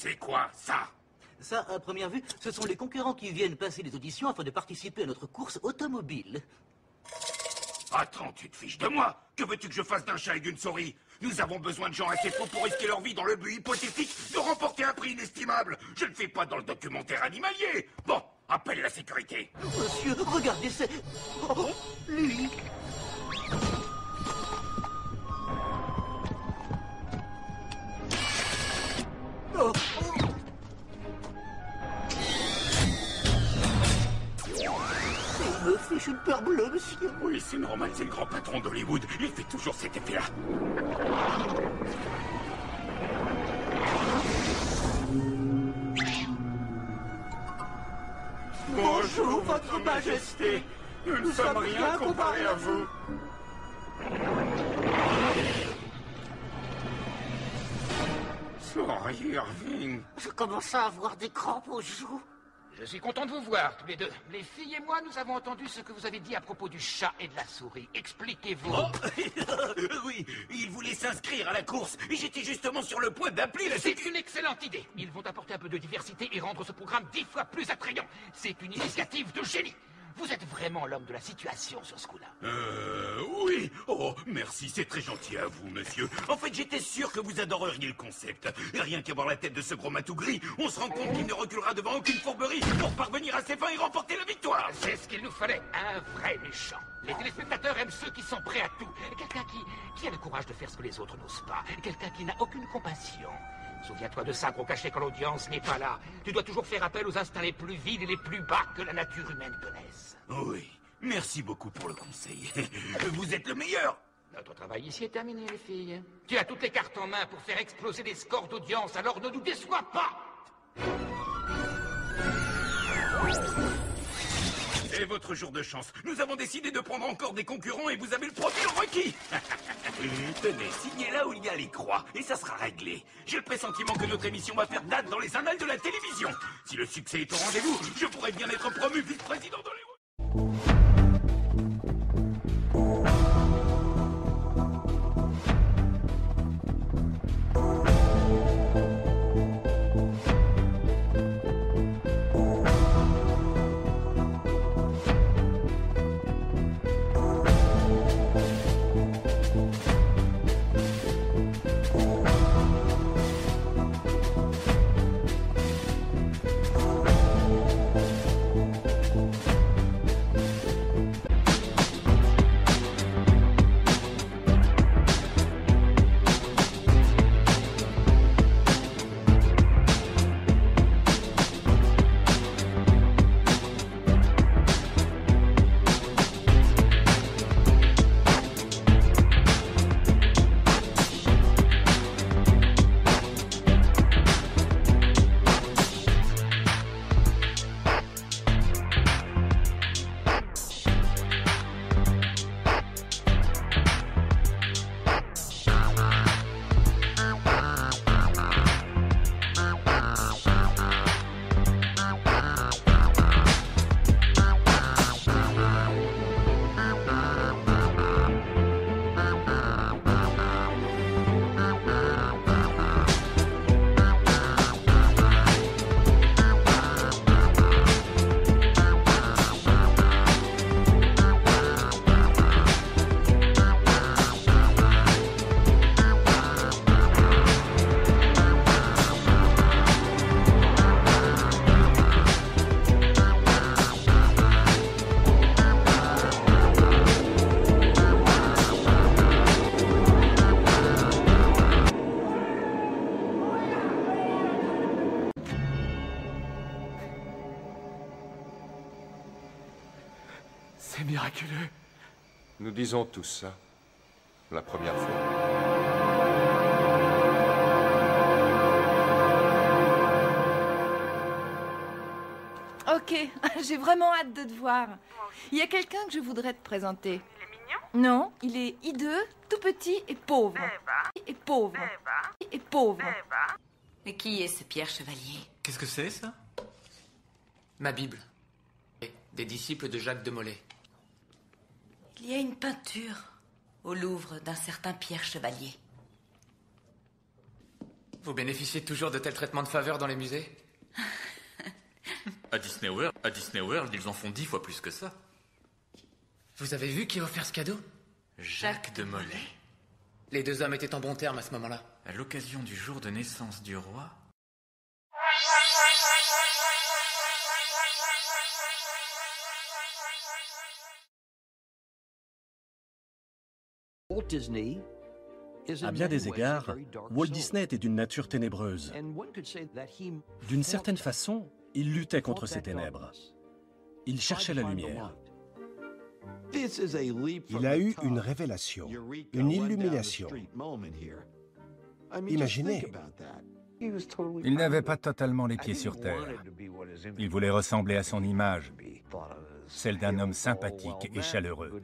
C'est quoi, ça? Ça, à première vue, ce sont les conquérants qui viennent passer les auditions afin de participer à notre course automobile. Attends, tu te fiches de moi? Que veux-tu que je fasse d'un chat et d'une souris? Nous avons besoin de gens assez fous pour risquer leur vie dans le but hypothétique de remporter un prix inestimable. Je ne fais pas dans le documentaire animalier. Bon, appelle la sécurité. Monsieur, regardez, c'est... Oh, lui. Oh, oh. Il me fiche une peur bleue, monsieur. Oui, c'est normal, c'est le grand patron d'Hollywood. Il fait toujours cet effet-là. Bonjour, votre majesté. Nous ne sommes rien comparés à vous. Sorry, Irving. Je commence à avoir des crampes aux joues. Je suis content de vous voir, tous les deux. Les filles et moi, nous avons entendu ce que vous avez dit à propos du chat et de la souris. Expliquez-vous. Oui, il voulait s'inscrire à la course et j'étais justement sur le point d'appeler la C'est une excellente idée. Ils vont apporter un peu de diversité et rendre ce programme 10 fois plus attrayant. C'est une initiative de génie. Vous êtes vraiment l'homme de la situation sur ce coup-là. Oui. Oh, merci, c'est très gentil à vous, monsieur. En fait, j'étais sûr que vous adoreriez le concept. Et rien qu'à voir la tête de ce gros matou gris, on se rend compte qu'il ne reculera devant aucune fourberie pour parvenir à ses fins et remporter la victoire. C'est ce qu'il nous fallait, un vrai méchant. Les téléspectateurs aiment ceux qui sont prêts à tout. Quelqu'un qui a le courage de faire ce que les autres n'osent pas. Quelqu'un qui n'a aucune compassion. Souviens-toi de ça, gros cachet, quand l'audience n'est pas là. Tu dois toujours faire appel aux instincts les plus vides et les plus bas que la nature humaine connaisse. Oui, merci beaucoup pour le conseil. Vous êtes le meilleur. Notre travail ici est terminé, les filles. Tu as toutes les cartes en main pour faire exploser les scores d'audience, alors ne nous déçois pas. C'est votre jour de chance. Nous avons décidé de prendre encore des concurrents et vous avez le profil requis. Tenez, signez là où il y a les croix et ça sera réglé. J'ai le pressentiment que notre émission va faire date dans les annales de la télévision. Si le succès est au rendez-vous, je pourrais bien être promu vice-président d'Hollywood. C'est miraculeux. Nous disons tous ça. La première fois. Ok, j'ai vraiment hâte de te voir. Il y a quelqu'un que je voudrais te présenter. Il est mignon. Non, il est hideux, tout petit et pauvre. Et pauvre. Et pauvre. Mais qui est ce Pierre Chevalier? Qu'est-ce que c'est, ça? Ma Bible. Des disciples de Jacques de Molay. Il y a une peinture au Louvre d'un certain Pierre Chevalier. Vous bénéficiez toujours de tels traitements de faveur dans les musées? À Disney World, ils en font 10 fois plus que ça. Vous avez vu qui a offert ce cadeau? Jacques de Molay. Les deux hommes étaient en bon terme à ce moment-là. À l'occasion du jour de naissance du roi. À bien des égards, Walt Disney était d'une nature ténébreuse. D'une certaine façon, il luttait contre ces ténèbres. Il cherchait la lumière. Il a eu une révélation, une illumination. Imaginez. Il n'avait pas totalement les pieds sur terre. Il voulait ressembler à son image, celle d'un homme sympathique et chaleureux.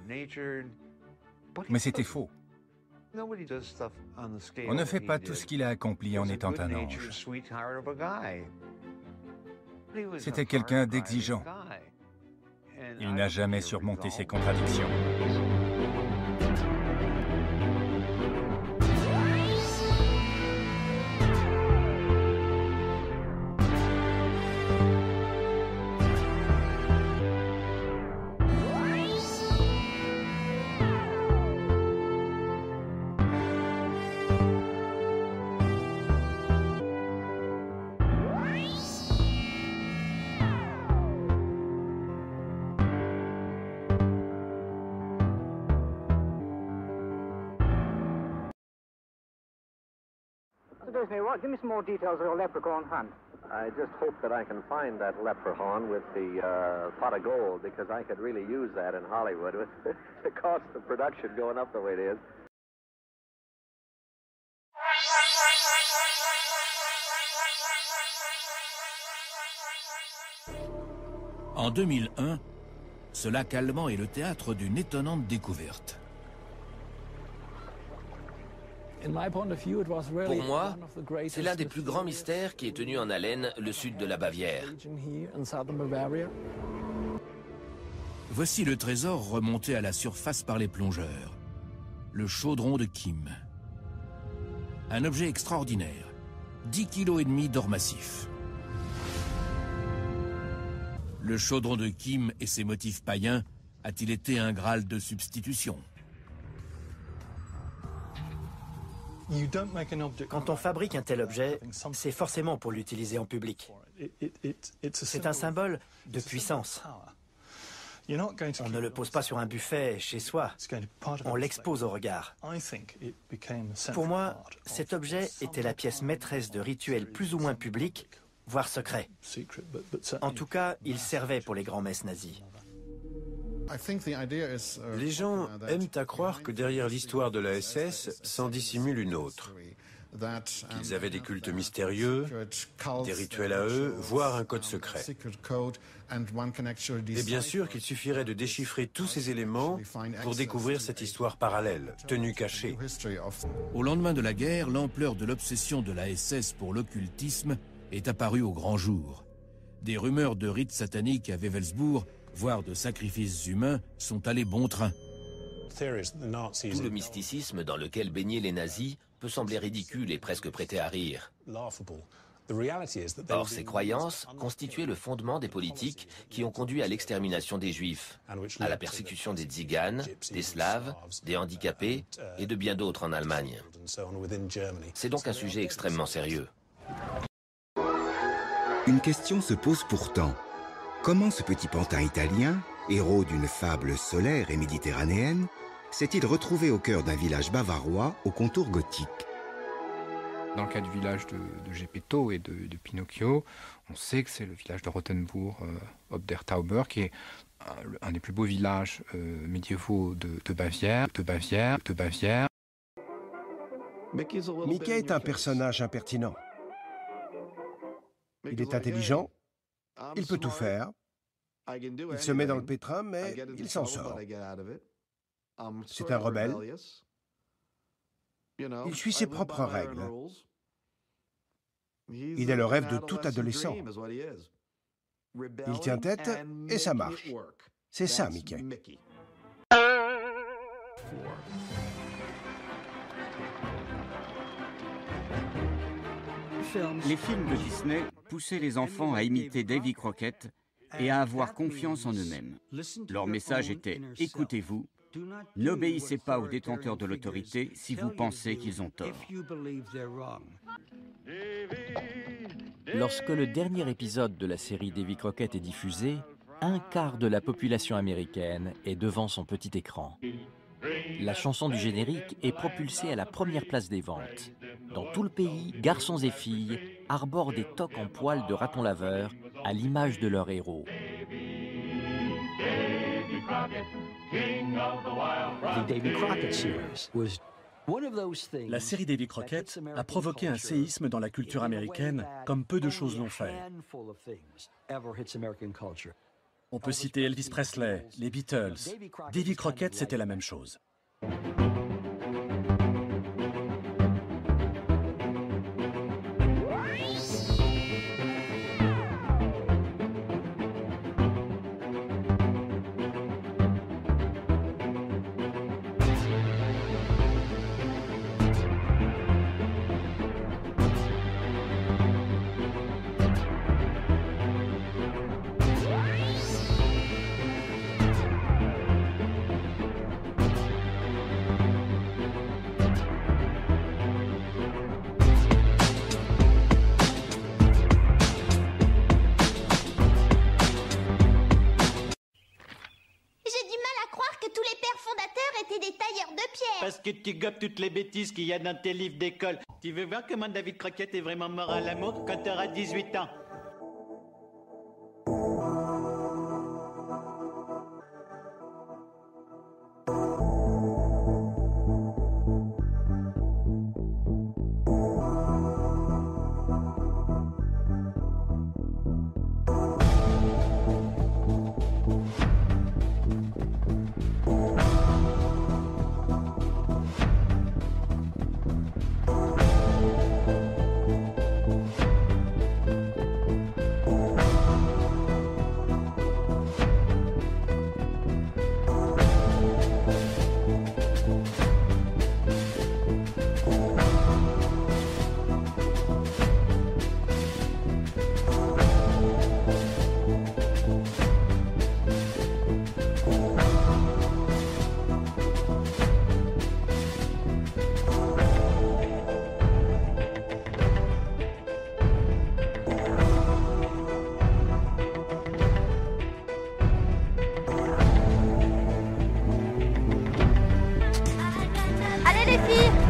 Mais c'était faux. On ne fait pas tout ce qu'il a accompli en étant un ange. C'était quelqu'un d'exigeant. Il n'a jamais surmonté ses contradictions. Disney, give me some more details of your leprechaun hunt. I just hope that I can find that leprechaun with the pot of gold, because I could really use that in Hollywood with the cost of production going up the way it is. En 2001, ce lac allemand est le théâtre d'une étonnante découverte. Pour moi, c'est l'un des plus grands mystères qui ait tenu en haleine le sud de la Bavière. Voici le trésor remonté à la surface par les plongeurs. Le chaudron de Kim. Un objet extraordinaire. 10,5 kg d'or massif. Le chaudron de Kim et ses motifs païens a-t-il été un Graal de substitution? Quand on fabrique un tel objet, c'est forcément pour l'utiliser en public. C'est un symbole de puissance. On ne le pose pas sur un buffet chez soi, on l'expose au regard. Pour moi, cet objet était la pièce maîtresse de rituels plus ou moins publics, voire secrets. En tout cas, il servait pour les grands-messes nazis. Les gens aiment à croire que derrière l'histoire de la SS s'en dissimule une autre. Qu'ils avaient des cultes mystérieux, des rituels à eux, voire un code secret. Et bien sûr qu'il suffirait de déchiffrer tous ces éléments pour découvrir cette histoire parallèle, tenue cachée. Au lendemain de la guerre, l'ampleur de l'obsession de la SS pour l'occultisme est apparue au grand jour. Des rumeurs de rites sataniques à Wewelsburg, voire de sacrifices humains, sont allés bon train. Tout le mysticisme dans lequel baignaient les nazis peut sembler ridicule et presque prêter à rire. Or, ces croyances constituaient le fondement des politiques qui ont conduit à l'extermination des Juifs, à la persécution des Tziganes, des Slaves, des handicapés et de bien d'autres en Allemagne. C'est donc un sujet extrêmement sérieux. Une question se pose pourtant. Comment ce petit pantin italien, héros d'une fable solaire et méditerranéenne, s'est-il retrouvé au cœur d'un village bavarois aux contours gothiques? Dans le cas du village de Geppetto et de Pinocchio, on sait que c'est le village de Rothenburg, ob der Tauber, qui est un des plus beaux villages médiévaux de Bavière. Mickey est un personnage impertinent. Il est intelligent, il peut tout faire, il se met dans le pétrin, mais il s'en sort. C'est un rebelle. Il suit ses propres règles. Il est le rêve de tout adolescent. Il tient tête et ça marche. C'est ça, Mickey. Les films de Disney poussaient les enfants à imiter Davy Crockett et à avoir confiance en eux-mêmes. Leur message était « Écoutez-vous, n'obéissez pas aux détenteurs de l'autorité si vous pensez qu'ils ont tort ». Lorsque le dernier épisode de la série Davy Crockett est diffusé, un quart de la population américaine est devant son petit écran. La chanson du générique est propulsée à la première place des ventes. Dans tout le pays, garçons et filles arborent des toques en poils de raton laveur à l'image de leur héros. La série Davy Crockett a provoqué un séisme dans la culture américaine comme peu de choses l'ont fait. On peut citer Elvis Presley, les Beatles. Davy Crockett, c'était la même chose. Parce que tu gobes toutes les bêtises qu'il y a dans tes livres d'école. Tu veux voir comment Davy Crockett est vraiment mort à l'amour quand tu auras 18 ans?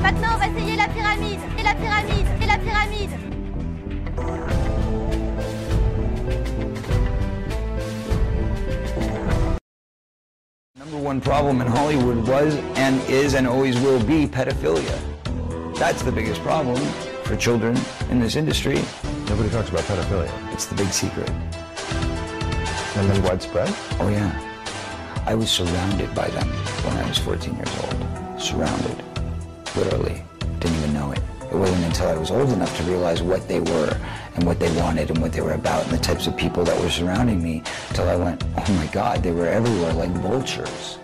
Maintenant, on va essayer la pyramide. Et la pyramide. Et la pyramide. Number one problem in Hollywood was and is and always will be pedophilia. That's the biggest problem for children in this industry. Nobody talks about pedophilia. It's the big secret. And it's widespread? Oh yeah. I was surrounded by them when I was 14 years old. Surrounded. Literally. Didn't even know it. It wasn't until I was old enough to realize what they were and what they wanted and what they were about and the types of people that were surrounding me till I went, oh my God, they were everywhere like vultures.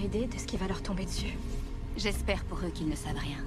idée de ce qui va leur tomber dessus. J'espère pour eux qu'ils ne savent rien.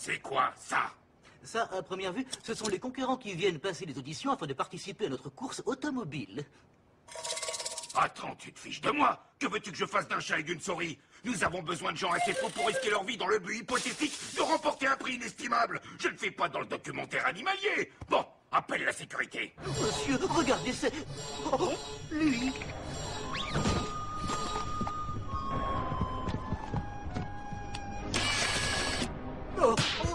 C'est quoi, ça? Ça, à première vue, ce sont les concurrents qui viennent passer les auditions afin de participer à notre course automobile. Attends, tu te fiches de moi? Que veux-tu que je fasse d'un chat et d'une souris? Nous avons besoin de gens assez fous pour risquer leur vie dans le but hypothétique de remporter un prix inestimable. Je ne fais pas dans le documentaire animalier. Bon, appelle la sécurité. Monsieur, regardez, c'est... Oh, lui. Oh, oh.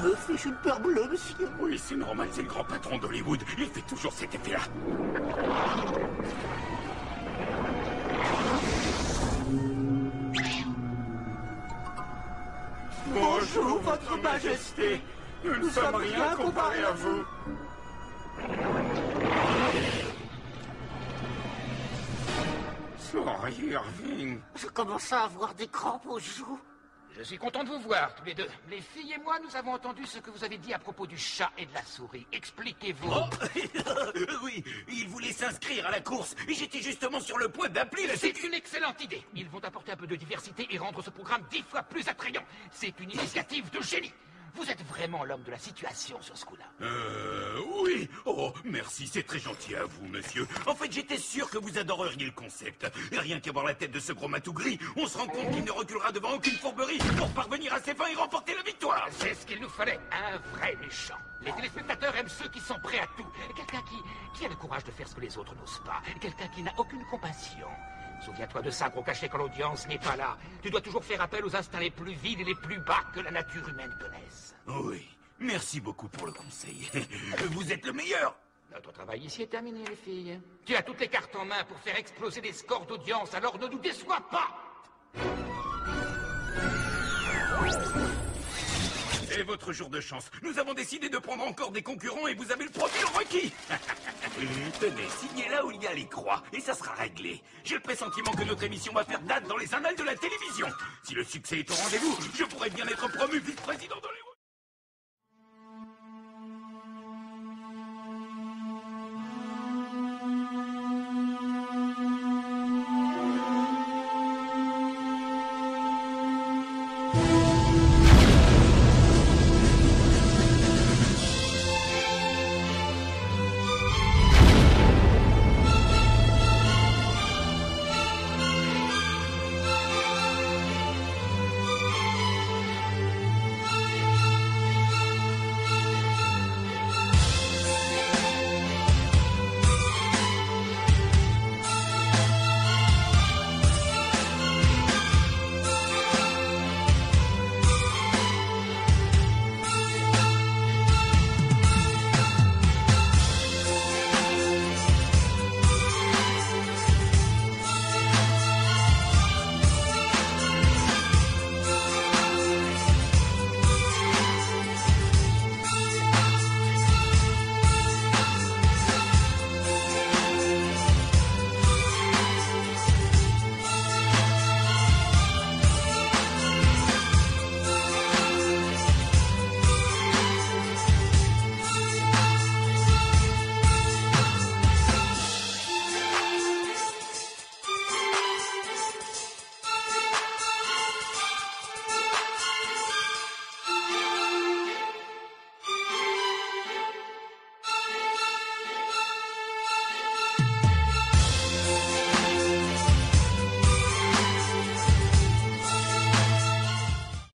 Il me fiche une peur bleue, monsieur. Oui, c'est normal, c'est le grand patron d'Hollywood. Il fait toujours cet effet-là. Bonjour, Votre Majesté. Nous ne sommes rien comparés à vous. Sorry, Irving. Je commence à avoir des crampes aux joues. Je suis content de vous voir, tous les deux. Les filles et moi, nous avons entendu ce que vous avez dit à propos du chat et de la souris. Expliquez-vous. Oh, oui, ils voulaient s'inscrire à la course et j'étais justement sur le point d'appeler la C'est une excellente idée. Ils vont apporter un peu de diversité et rendre ce programme 10 fois plus attrayant. C'est une initiative de génie. Vous êtes vraiment l'homme de la situation sur ce coup-là. Oui. Oh, merci, c'est très gentil à vous, monsieur. En fait, j'étais sûr que vous adoreriez le concept. Et rien qu'à voir la tête de ce gros matou gris, on se rend compte qu'il ne reculera devant aucune fourberie pour parvenir à ses fins et remporter la victoire. C'est ce qu'il nous fallait, un vrai méchant. Les téléspectateurs aiment ceux qui sont prêts à tout. Quelqu'un qui a le courage de faire ce que les autres n'osent pas. Quelqu'un qui n'a aucune compassion. Souviens-toi de ça, gros cachet, quand l'audience n'est pas là. Tu dois toujours faire appel aux instincts les plus vides et les plus bas que la nature humaine connaisse. Oui, merci beaucoup pour le conseil. Vous êtes le meilleur. Notre travail ici est terminé, les filles. Tu as toutes les cartes en main pour faire exploser les scores d'audience, alors ne nous déçois pas. C'est votre jour de chance. Nous avons décidé de prendre encore des concurrents et vous avez le profil requis. Tenez, signez là où il y a les croix et ça sera réglé. J'ai le pressentiment que notre émission va faire date dans les annales de la télévision. Si le succès est au rendez-vous, je pourrais bien être promu vice-président de